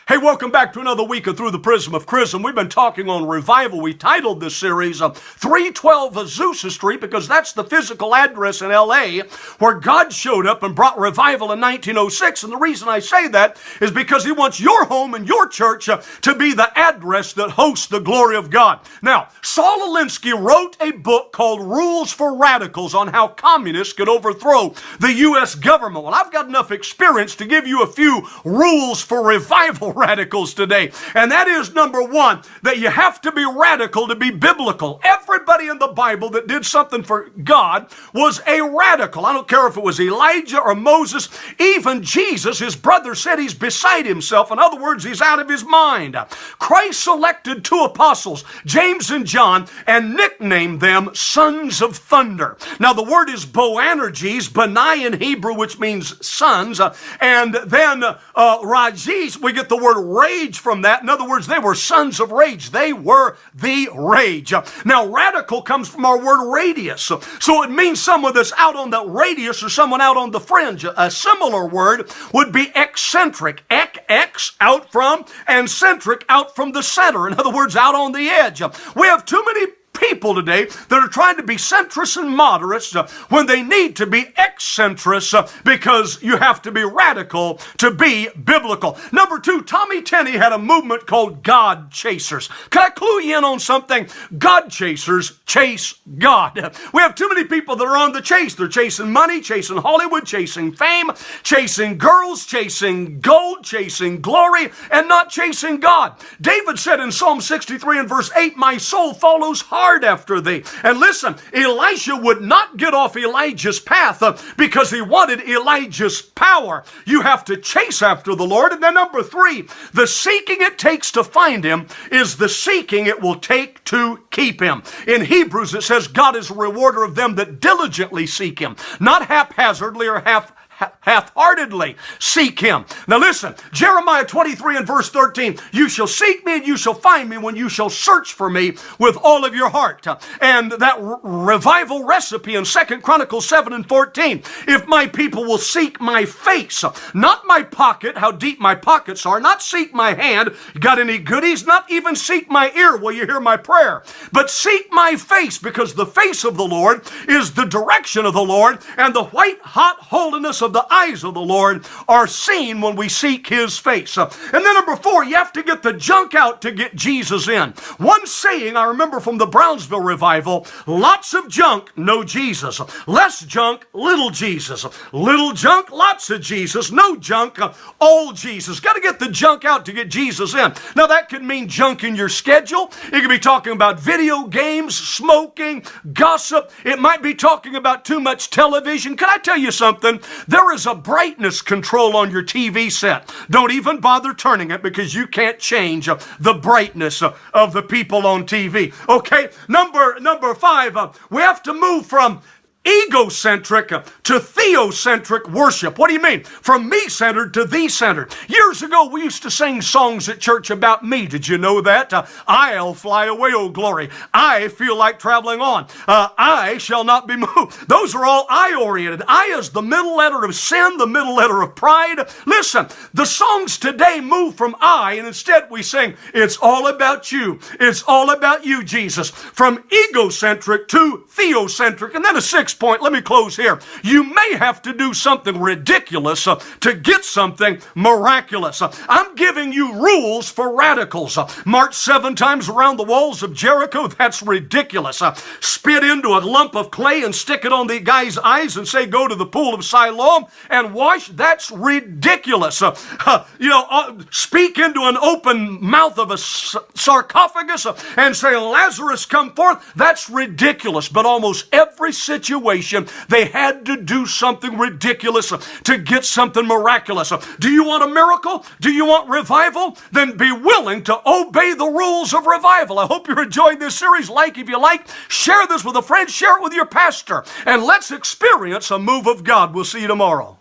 Hey, welcome back to another week of Through the Prism of Kris. We've been talking on revival. We titled this series 312 Azusa Street because that's the physical address in L.A. where God showed up and brought revival in 1906. And the reason I say that is because He wants your home and your church to be the address that hosts the glory of God. Now, Saul Alinsky wrote a book called Rules for Radicals on how communists could overthrow the U.S. government. Well, I've got enough experience to give you a few rules for revival radicals today. And that is, number one, that you have to be radical to be biblical. Everybody in the Bible that did something for God was a radical. I don't care if it was Elijah or Moses. Even Jesus, his brother, said he's beside himself. In other words, he's out of his mind. Christ selected two apostles, James and John, and nicknamed them sons of thunder. Now, the word is Boanerges, Benai in Hebrew, which means sons, and then Rajes, we get the word rage from that. In other words, they were sons of rage. They were the rage. Now, radical comes from our word radius. So it means someone that's out on the radius or someone out on the fringe. A similar word would be eccentric. X, out from, and centric, out from the center. In other words, out on the edge. We have too many people today that are trying to be centrists and moderates when they need to be eccentrics because you have to be radical to be biblical. Number two, Tommy Tenney had a movement called God Chasers. Can I clue you in on something? God Chasers chase God. We have too many people that are on the chase. They're chasing money, chasing Hollywood, chasing fame, chasing girls, chasing gold, chasing glory, and not chasing God. David said in Psalm 63 and verse 8, "My soul follows hard after thee." And listen, Elisha would not get off Elijah's path because he wanted Elijah's power. You have to chase after the Lord. And then number three, the seeking it takes to find Him is the seeking it will take to keep Him. In Hebrews it says God is a rewarder of them that diligently seek Him, not haphazardly or half-heartedly seek Him. Now listen, Jeremiah 23 and verse 13, "You shall seek me and you shall find me when you shall search for me with all of your heart." And that revival recipe in 2 Chronicles 7 and 14, "If my people will seek my face," not my pocket, how deep my pockets are, not seek my hand, got any goodies, not even seek my ear, will you hear my prayer, but seek my face, because the face of the Lord is the direction of the Lord, and the white hot holiness of the eyes of the Lord are seen when we seek His face. And then number four, you have to get the junk out to get Jesus in. One saying I remember from the Brownsville revival: lots of junk, no Jesus. Less junk, little Jesus. Little junk, lots of Jesus. No junk, all Jesus. Got to get the junk out to get Jesus in. Now that could mean junk in your schedule. It could be talking about video games, smoking, gossip. It might be talking about too much television. Can I tell you something? There is a brightness control on your TV set. Don't even bother turning it because you can't change the brightness of the people on TV. Okay, number five, we have to move from egocentric to theocentric worship. What do you mean? From me-centered to thee-centered. Years ago, we used to sing songs at church about me. Did you know that? I'll fly away, oh glory. I feel like traveling on. I shall not be moved. Those are all I-oriented. I is the middle letter of sin, the middle letter of pride. Listen, the songs today move from I, and instead we sing, "It's all about you. It's all about you, Jesus." From egocentric to theocentric. And then a sixth point, let me close here. You may have to do something ridiculous to get something miraculous. I'm giving you rules for radicals. March 7 times around the walls of Jericho, that's ridiculous. Spit into a lump of clay and stick it on the guy's eyes and say, "Go to the pool of Siloam and wash," that's ridiculous. Speak into an open mouth of a sarcophagus and say, "Lazarus, come forth," that's ridiculous. But almost every situation they had to do something ridiculous to get something miraculous. Do you want a miracle? Do you want revival? Then be willing to obey the rules of revival. I hope you're enjoying this series. Like if you like, share this with a friend, share it with your pastor, and let's experience a move of God. We'll see you tomorrow.